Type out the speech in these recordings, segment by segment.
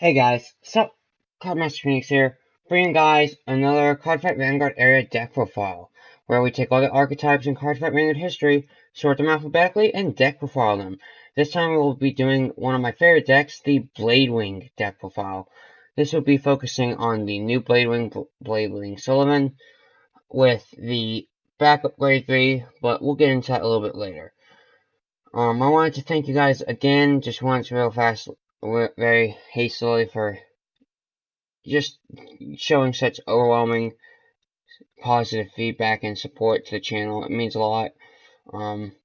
Hey guys, sup? Cardmaster Phoenix here, bringing guys another Cardfight Vanguard area deck profile, where we take all the archetypes in Cardfight Vanguard history, sort them alphabetically, and deck profile them. This time we will be doing one of my favorite decks, the Bladewing deck profile. This will be focusing on the new Bladewing Sullivan, with the backup grade 3, but we'll get into that a little bit later. I wanted to thank you guys again, just once real fast, very hastily, for just showing such overwhelming positive feedback and support to the channel. It means a lot. Um,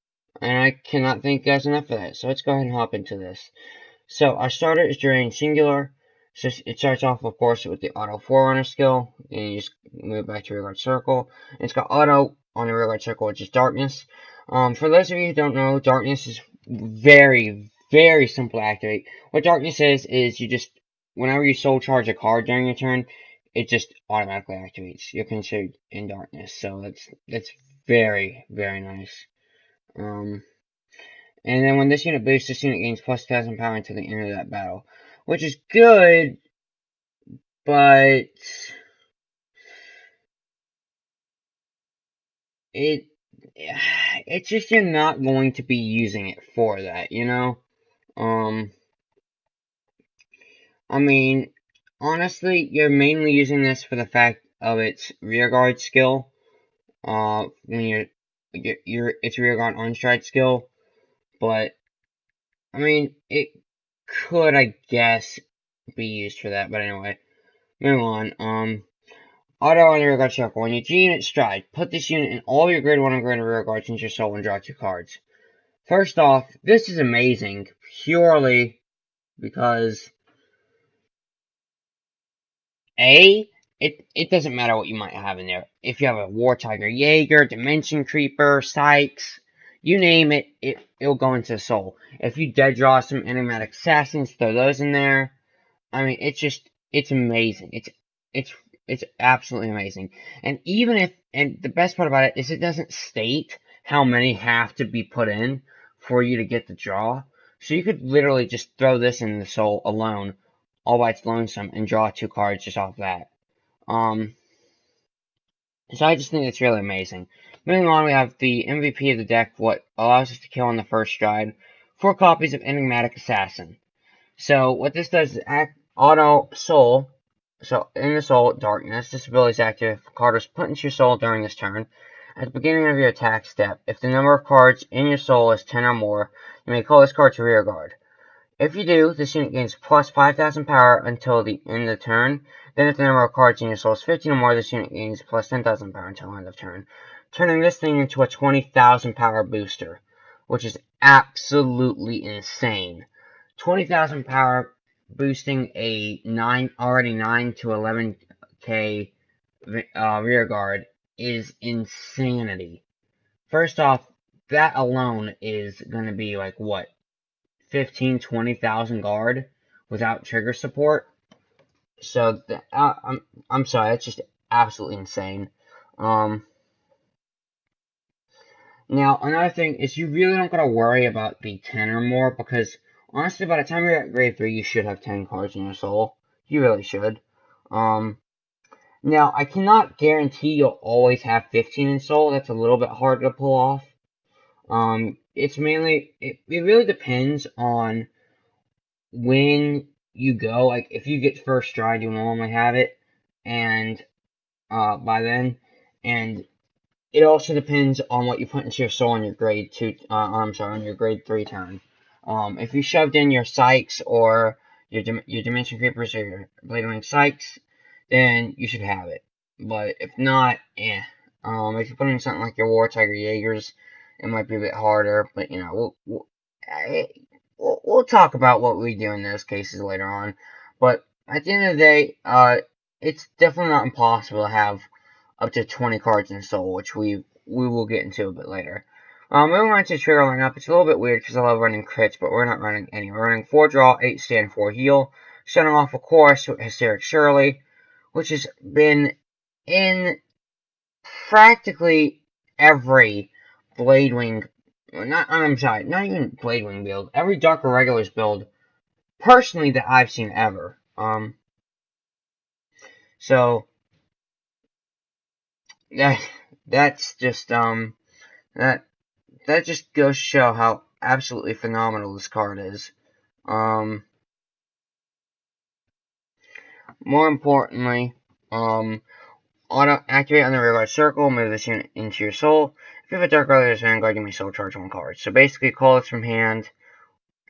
and I cannot thank you guys enough for that. So let's go ahead and hop into this. So our starter is Drain Singular. So it starts off, of course, with the Auto Forerunner skill. And you just move back to Rearguard Circle. And it's got Auto on the Rearguard Circle, which is Darkness. For those of you who don't know, Darkness is very, very simple to activate. What Darkness is you just, whenever you soul charge a card during your turn, it just automatically activates. You're considered in Darkness. So that's very, very nice. And then when this unit boosts, this unit gains plus 1,000 power until the end of that battle. Which is good, but it's just you're not going to be using it for that, you know? I mean, honestly, you're mainly using this for the fact of its rearguard skill. When it's rearguard on stride skill, but I mean, it could, I guess, be used for that, but anyway, move on. Auto on the rearguard circle. When you G-unit stride, put this unit in all your grade 1 and grade rearguards into your soul and draw 2 cards. First off, this is amazing, purely because it doesn't matter what you might have in there. If you have a War Tiger Jaeger, Dimension Creeper, Sykes, you name it, it'll go into soul. If you dead draw some Enigmatic Assassins, throw those in there. I mean, it's amazing. It's absolutely amazing. And and the best part about it is it doesn't state how many have to be put in for you to get the draw. So you could literally just throw this in the soul alone, all by its lonesome, and draw 2 cards just off that. So I just think it's really amazing. Moving on, we have the MVP of the deck, what allows us to kill on the first stride, 4 copies of Enigmatic Assassin. So what this does is auto soul. So in the soul, darkness. This ability is active if a card is put into your soul during this turn. At the beginning of your attack step, if the number of cards in your soul is 10 or more, you may call this card to rear guard. If you do, this unit gains plus 5,000 power until the end of the turn. Then if the number of cards in your soul is 15 or more, this unit gains plus 10,000 power until the end of turn. Turning this thing into a 20,000 power booster, which is absolutely insane. 20,000 power boosting a already 9 to 11k rear guard is insanity. First off, that alone is going to be like, what, 15-20,000 guard without trigger support? So, I'm sorry, that's just absolutely insane. Now, another thing is you really don't gotta worry about the 10 or more, because honestly, by the time you're at grade 3, you should have 10 cards in your soul. You really should. Now, I cannot guarantee you'll always have 15 in soul. That's a little bit harder to pull off. It's mainly, it really depends on when you go. Like, if you get first stride, you'll normally have it, and, by then, and it also depends on what you put into your soul on your grade 2, on your grade 3 turn. If you shoved in your Sykes or your Dimension Creepers or your Bladewing Sykes, then you should have it. But if not, if you put in something like your War Tiger Jaegers, it might be a bit harder. But, you know, we'll talk about what we do in those cases later on. But at the end of the day, it's definitely not impossible to have up to 20 cards in soul, which we will get into a bit later. Moving on to the trigger lineup, it's a little bit weird because I love running crits, but we're not running any. We're running 4 draw, 8 stand, 4 heal. Starting off, of course, with Hysteric Shirley, which has been in practically every Bladewing, not even Bladewing build, every Dark Irregulars build, personally, that I've seen ever. So that that's just that that just goes to show how absolutely phenomenal this card is. Um, More importantly, auto activate on the rearguard circle, move this unit into your soul. If you have a Dark Earlier Vanguard, you may soul charge one card. So basically, call it from hand,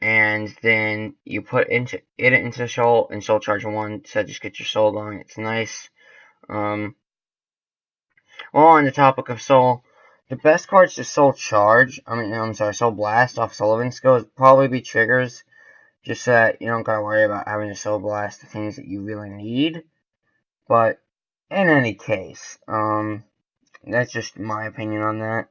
and then you put it into the soul and soul charge one. So just get your soul going. It's nice. While on the topic of soul, the best cards to soul charge, soul blast off Sullivan's skill would probably be triggers. Just so that you don't gotta worry about having to soul blast the things that you really need. But in any case, that's just my opinion on that.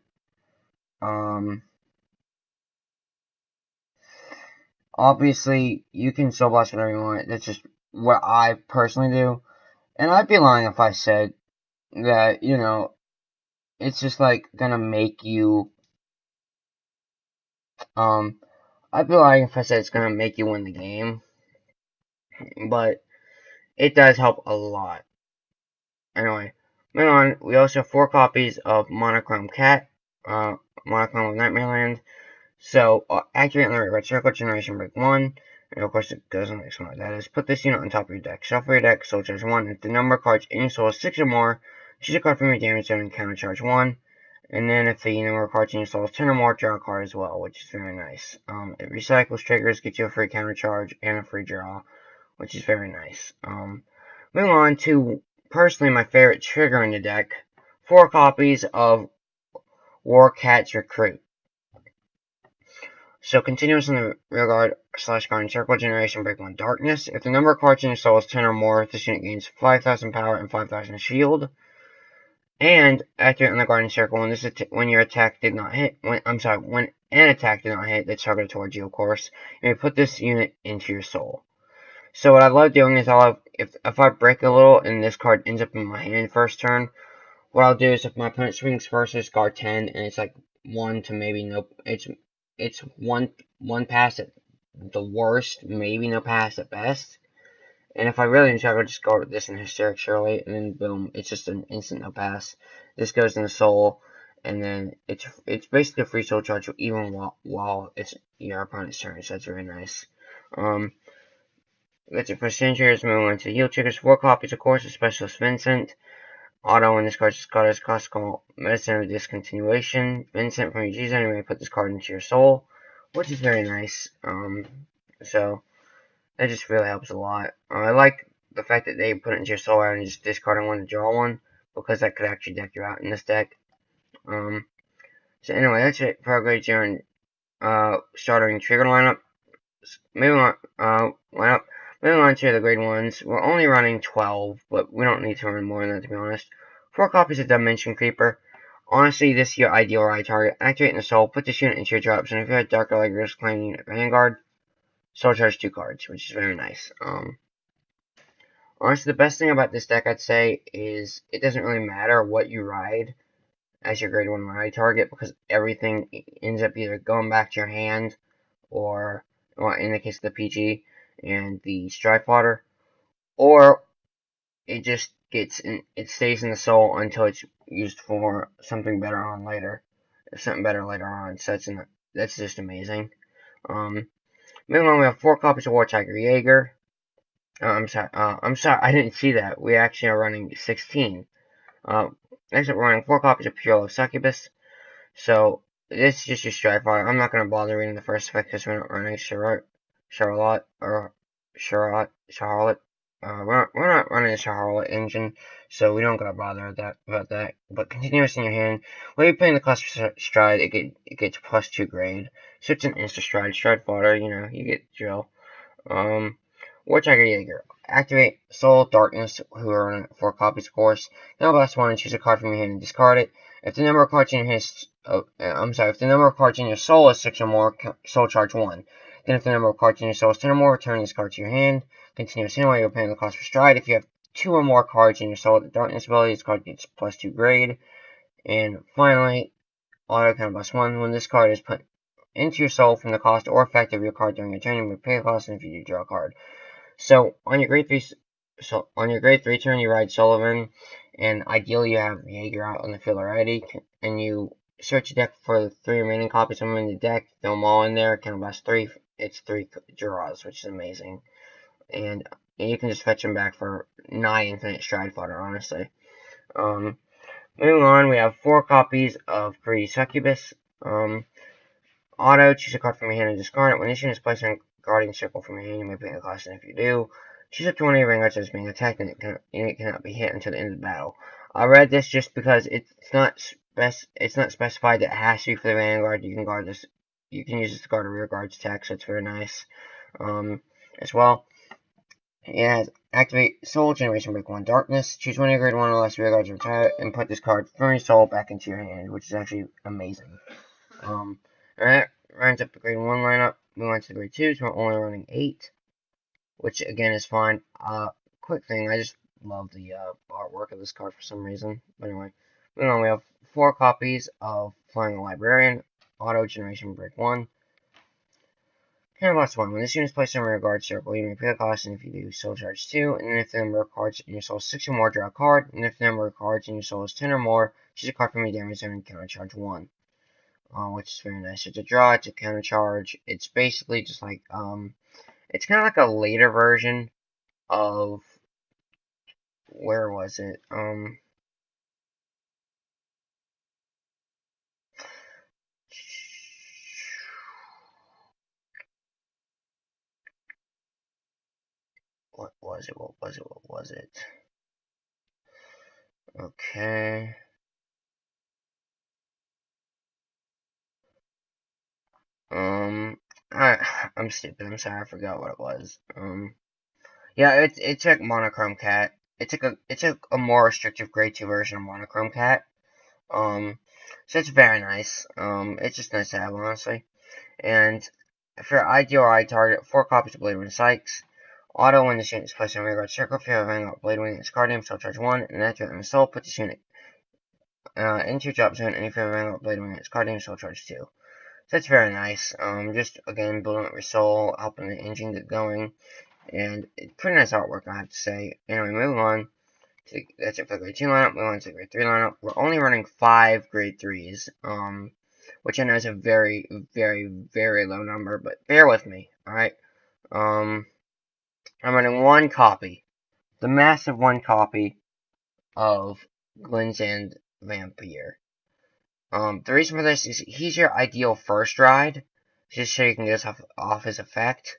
Obviously, you can soul blast whatever you want. That's just what I personally do. And I'd be lying if I said that, it's just like gonna make you, I'd be lying if I said it's gonna make you win the game. But it does help a lot. Anyway, moving on, we also have 4 copies of Monochrome Cat, Monochrome of Nightmare Land. So, activate on the red circle, generation break 1, and of course it goes on the next one. That is, put this unit on top of your deck. Shuffle your deck, soul charge 1. If the number of cards in your soul is 6 or more, choose a card from your damage zone and counter charge 1. And then if the number of cards in your soul is 10 or more, draw a card as well, which is very nice. It recycles triggers, gets you a free counter charge and a free draw, which is very nice. Moving on to, personally, my favorite trigger in the deck. 4 copies of War Cat's Recruit. So continuous in the rearguard / guard circle, generation break 1 darkness. If the number of cards in your soul is 10 or more, this unit gains 5,000 power and 5,000 shield. And activate on the guardian circle when your attack did not hit. When an attack did not hit that's targeted towards you, of course. You may put this unit into your soul. So what I love doing is if I break a little and this card ends up in my hand first turn, what I'll do is if my opponent swings first, it's guard 10, and it's like 1 to maybe no. It's one pass at the worst, maybe no pass at best. And if I really enjoy, I'll just go with this in Hysteric Shirley, and then boom, it's just an instant no pass. This goes in the soul, and then it's basically a free soul charge even while it's your opponent's turn. So that's very nice. That's it for Centuries. Moving on to yield triggers. 4 copies, of course, of Specialist Vincent. Auto when this card is called as classical medicine of discontinuation. Vincent from your G zone, you may put this card into your soul, which is very nice. So that just really helps a lot. I like the fact that they put it into your soul rather than just discarding one to draw one, because that could actually deck you out in this deck. So anyway, that's it for our grade 0 and starting trigger lineup. Moving on to the grade 1s. We're only running 12, but we don't need to run more than that, to be honest. 4 copies of Dimension Creeper. Honestly, this is your ideal ride target. Activate in the soul, put this unit into your drops, and if you have Dark Elegers claim unit Vanguard, soul charge 2 cards, which is very nice. Honestly, the best thing about this deck, I'd say, is it doesn't really matter what you ride as your grade 1 ride target, because everything ends up either going back to your hand, or, well, in the case of the PG and the Stride Fodder, or it just it stays in the soul until it's used for something better on later, So that's just amazing. Moving on, we have 4 copies of War Tiger Jaeger. I'm sorry, I didn't see that. We actually are running 16. Next up, we're running 4 copies of Pure Love Succubus. So this is just your Stride Fodder. I'm not gonna bother reading the first effect because we're not running Charlotte. We're not running a Charlotte engine, so we don't gotta bother about that. But continuous in your hand, when you're playing the class Stride, it gets +2 grade. So it's an insta Stride Fodder. You get the drill. War Tiger Jaeger. Activate Soul Darkness, who are running 4 copies, of course. Now last one, and choose a card from your hand and discard it. If the number of cards in if the number of cards in your soul is 6 or more, soul charge 1. Then if the number of cards in your soul is 10 or more, return this card to your hand. Continuous in while you're playing the class for Stride. If you have 2 or more cards in your soul with the Darkness ability, this card gets +2 grade. And finally, auto count +1. When this card is put into your soul from the cost or effect of your card during your turn, you may pay the cost, and if you do, draw a card. So on your grade 3 turn, you ride Sullivan, and ideally you have Jaeger out on the field already, and you search your deck for the 3 remaining copies of them in the deck, throw them all in there, counterblast 3, it's 3 draws, which is amazing. And you can just fetch them back for 9 infinite stride fodder, honestly. Moving on, we have 4 copies of Greedy Succubus. Auto, choose a card from your hand and discard it. When this unit is placed in a guardian circle from your hand, you may pay a cost, and if you do, choose up to one of your Vanguards that is being attacked, and it cannot be hit until the end of the battle. I read this just because it's not specified that it has to be for the Vanguard. You can guard this. You can use this to guard a rear guard's attack, so it's very nice. As well, it has activate Soul Generation Break 1 Darkness. Choose one of your grade 1 or less rear guards, retire it, and put this card from your soul back into your hand, which is actually amazing. Alright, rounds up the grade 1 lineup. Move on to the grade 2, so we're only running 8, which again is fine. Quick thing, I just love the artwork of this card for some reason. But anyway, moving on, we have 4 copies of Flying the Librarian, Auto Generation Break 1. Counterblast 1. When this unit is placed in a rear guard circle, you may pay the cost, and if you do, Soul Charge 2. And if the number of cards in your soul is 6 or more, draw a card. And if the number of cards in your soul is 10 or more, choose a card from your damage zone and counter charge 1. Which is very nice. It's a draw, it's a counter charge. It's basically just like, it's kind of like a later version of, where was it? What was it? Okay. I'm stupid. I'm sorry. I forgot what it was. Yeah, it took Monochrome Cat. It took a more restrictive grade 2 version of Monochrome Cat. So it's very nice. It's just nice to have, honestly. And for your ideal eye target, 4 copies of Blade Wing Sykes. Auto, when this unit is placed in a rear guard circle, if you have a Vanguard Blade Wing, its card name, Soul Charge 1, and after it in the soul, put this unit into your drop zone, and if you have a Vanguard Blade Wing, its card name, Soul Charge 2. So that's very nice. Just, again, building up your soul, helping the engine get going, and pretty nice artwork, I have to say. Anyway, moving on. That's it for the grade 2 lineup. Moving on to the grade 3 lineup. We're only running 5 grade 3s, which I know is a very, very, very low number, but bear with me, alright? I'm running 1 copy, the massive 1 copy of Glensand Vampire. The reason for this is he's your ideal first ride, just so you can get this off his effect,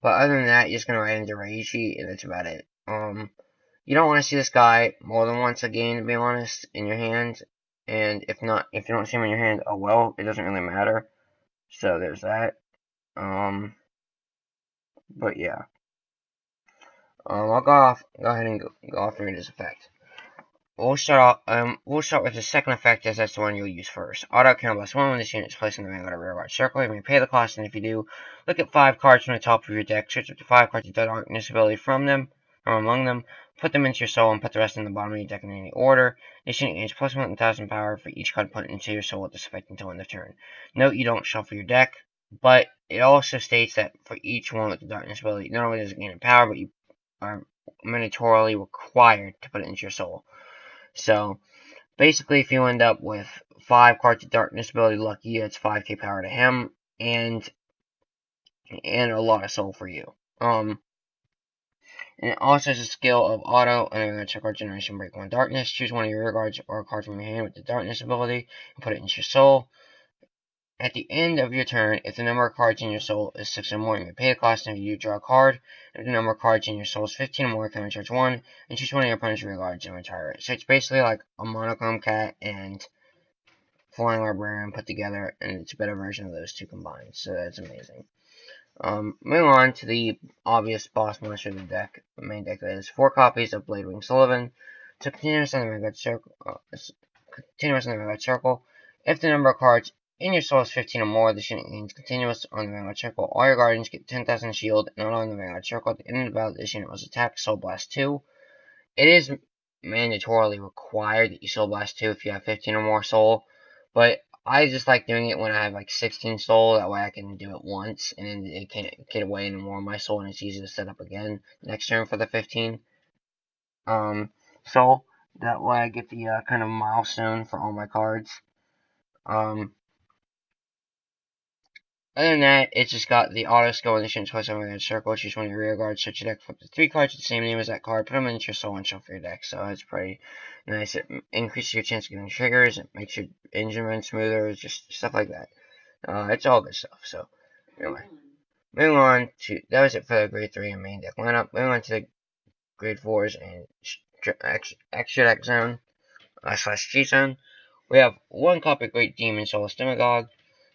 but other than that, you're just gonna ride into Reishi, and that's about it. You don't want to see this guy more than once a game, to be honest, in your hand. And if you don't see him in your hand, oh well, it doesn't really matter. So there's that. But yeah. I'll go ahead and go off and read his effect. We'll start with the second effect, as that's the one you'll use first. Auto counterblast 1 when this unit is placed in the Vanguard rear guard circle. You may pay the cost, and if you do, look at 5 cards from the top of your deck. Search up to 5 cards of darkness ability from among them. Put them into your soul and put the rest in the bottom of your deck in any order. This unit gains plus 1,000 power for each card put into your soul with this effect until end of turn. Note you don't shuffle your deck, but it also states that for each one with the darkness ability, not only does it gain in power, but you are mandatorily required to put it into your soul. So, basically, if you end up with 5 cards of darkness ability, lucky, it's 5k power to him, and a lot of soul for you. And it also has a skill of auto, and I'm going to check our generation break 1 darkness. Choose one of your rear guards or a card from your hand with the darkness ability, and put it into your soul. At the end of your turn, if the number of cards in your soul is 6 or more, you may pay the cost, and if you draw a card. If the number of cards in your soul is 15 or more, counter charge 1, and choose one of your opponent's rear guards and retire it. So it's basically like a Monochrome Cat and Flying Librarian put together, and it's a better version of those two combined, so that's amazing. Moving on to the obvious boss monster of the deck, the main deck, that is 4 copies of Blade Wing Sullivan. So continuous on the Vanguard circle. If the number of cards in your soul is 15 or more, this unit gains continuous on the Vanguard circle. All your guardians get 10,000 shield, not on the Vanguard circle. At the end of the battle, this unit was attacked, Soul Blast 2. It is mandatorily required that you Soul Blast 2 if you have 15 or more soul, but I just like doing it when I have like 16 soul. That way I can do it once, and then it can't get away any more of my soul, and it's easy to set up again next turn for the 15 soul. That way I get the kind of milestone for all my cards. Um, Other than that, it's just got the auto skill when the shouldn't twice over in a circle. Choose one of your rear guards, search your deck, flip the 3 cards with the same name as that card, put them into your soul, and shuffle your deck. So it's pretty nice. It increases your chance of getting triggers, it makes your engine run smoother, just stuff like that. It's all good stuff. So, anyway, moving on to, that was it for the grade 3 and main deck lineup. Moving on to the grade 4s and extra deck zone, slash G zone. We have one copy of Great Demon Soulless Demagogue.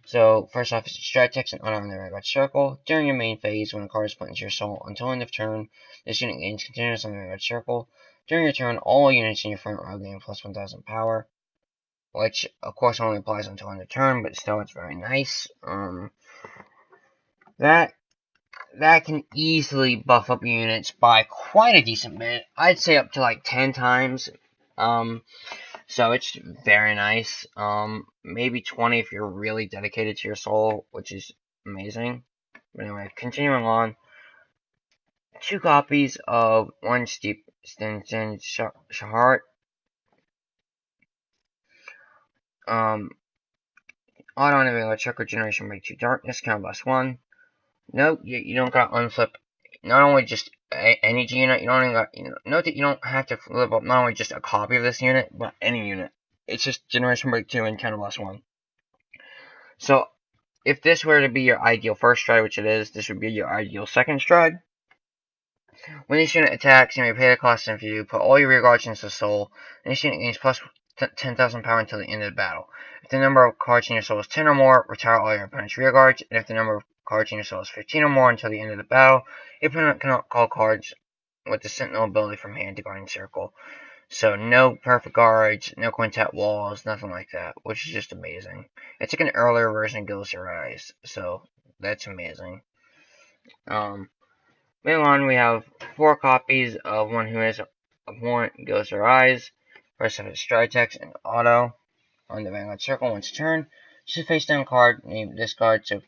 So, first off, it's a strike text and unarmed the Vanguard Circle. During your main phase, when a card is put into your soul until end of turn, this unit gains continuous on the Vanguard Circle. During your turn, all units in your front row gain plus 1000 power, which, of course, only applies until end of turn, but still, it's very nice. That can easily buff up your units by quite a decent bit. I'd say up to like 10 times. So it's very nice. Maybe 20 if you're really dedicated to your soul, which is amazing. But anyway, continuing on. 2 copies of one Steep Stinson Shahart. Auto on check regeneration by 2 darkness, count plus 1. Note you don't got unflip. Not only just any unit, you don't even got. Note that you don't have to flip up not only just a copy of this unit, but any unit. It's just generation break 2 and count plus 1. So if this were to be your ideal first stride, which it is, this would be your ideal second stride. When this unit attacks, you may pay the cost, and if you put all your rear guards into the soul, and this unit gains plus 10,000 power until the end of the battle. If the number of cards in your soul is 10 or more, retire all your opponent's rear guards, and if the number of cards in your soul is 15 or more until the end of the battle, your opponent cannot call cards with the Sentinel ability from hand to Guardian Circle. So no perfect guards, no quintet walls, nothing like that, which is just amazing. It's like an earlier version of Gills Your Eyes, so that's amazing. Moving on, we have 4 copies of One Who Is One Gills Your Eyes. First have a stride text and auto on the Vanguard Circle once a turn. Just a face down card, name this card to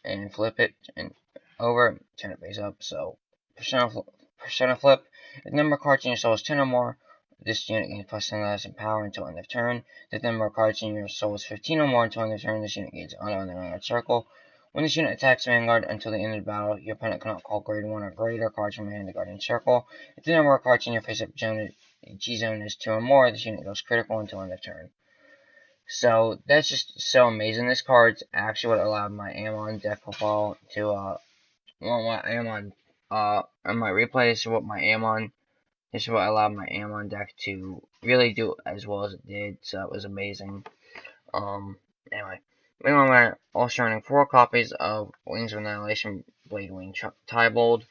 and flip it and over, turn it face up. So Persona Flip. If the number of cards in your soul is 10 or more, this unit gains plus 10,000 power until end of turn. If the number of cards in your soul is 15 or more until end of turn, this unit gains auto on the Vanguard Circle. When this unit attacks Vanguard until the end of the battle, your opponent cannot call grade 1 or greater cards from your hand to Guardian Circle. If the number of cards in your face-up G-Zone is 2 or more, this unit goes critical until end of turn. So, that's just so amazing. This card's actually what allowed my Amon deck profile to, well, what Amon, on my replay, this is what allowed my Amon deck to really do as well as it did, so it was amazing. Anyway. Meanwhile, we're also running 4 copies of Wings of Annihilation Blade Wing Tybalt.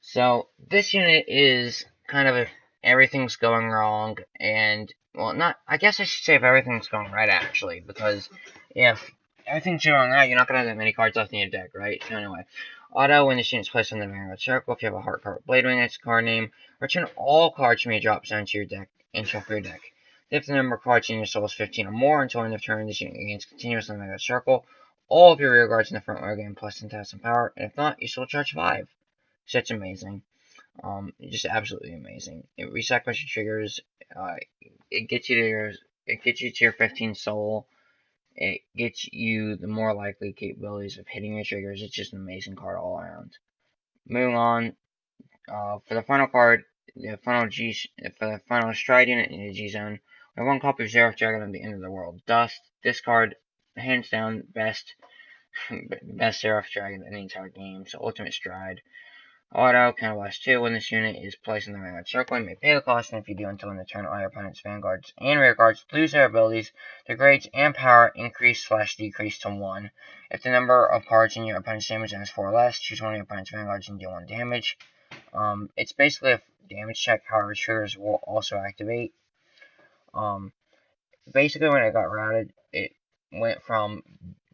So this unit is kind of if everything's going wrong, and well, not. I guess I should say if everything's going right actually, because if everything's going right, you're not gonna have that many cards left in your deck, right? So anyway, auto when this unit's placed on the Vanguard Circle. If you have a Heart Card Blade Wing, that's the card name. Return all cards from your drop zone to your deck and shuffle your deck. If the number of cards in your soul is 15 or more until end of turn, this unit gains continuous on the Vanguard Circle. All of your rear guards in the front row gain plus 10,000 power, and if not, you still charge 5. So that's amazing. Just absolutely amazing. It recycles your triggers. It gets you to your 15 soul. It gets you the more likely capabilities of hitting your triggers. It's just an amazing card all around. Moving on, for the final card, for the final stride unit in the G zone, we have 1 copy of Xerath Dragon of the End of the World Dust. This card, hands down, best Xerath Dragon in the entire game. So ultimate stride. Auto, counterblast 2. When this unit is placed in the Vanguard Circle, you may pay the cost, and if you do until end of turn, all your opponent's Vanguards and rear guards lose their abilities. Their grades and power increase/decrease to 1. If the number of cards in your opponent's damage zone is 4 or less, choose one of your opponent's Vanguards and deal 1 damage. It's basically a damage check, however, triggers will also activate. Basically, when it got routed, it went from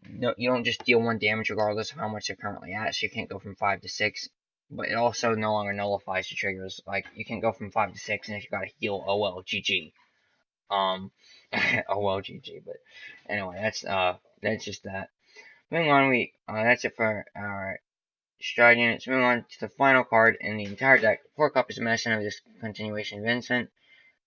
you don't just deal 1 damage regardless of how much you're currently at, so you can't go from 5 to 6. But it also no longer nullifies the triggers. Like, you can go from 5 to 6, and if you gotta heal, oh well, GG. Oh well, GG. But anyway, that's just that. Moving on, that's it for our Stride units. Moving on to the final card in the entire deck. 4 copies of Medicine of this continuation Vincent.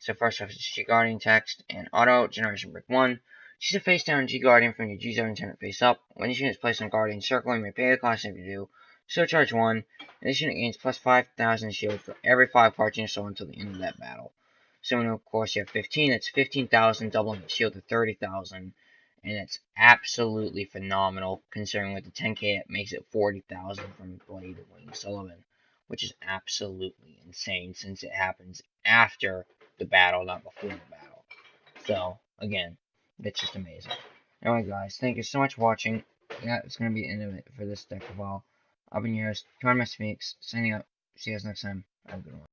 So first off is G Guardian text and auto generation brick 1. Choose a face down G Guardian from your G zone and turn it face up. When this unit is placed on Guardian Circle, you may pay the cost if you do. So charge 1. And this unit gains plus 5,000 shield for every 5 cards in your soul until the end of that battle. So when of course you have 15, it's 15,000, doubling the shield to 30,000. And it's absolutely phenomenal considering with the 10k it makes it 40,000 from Blade Wing Sullivan, which is absolutely insane since it happens after the battle, not before the battle. So, again, it's just amazing. Anyway, guys, thank you so much for watching. Yeah, it's going to be the end of it for this deck of all. I've been yours, Master Phoenix, signing up. See you guys next time. Have a good one.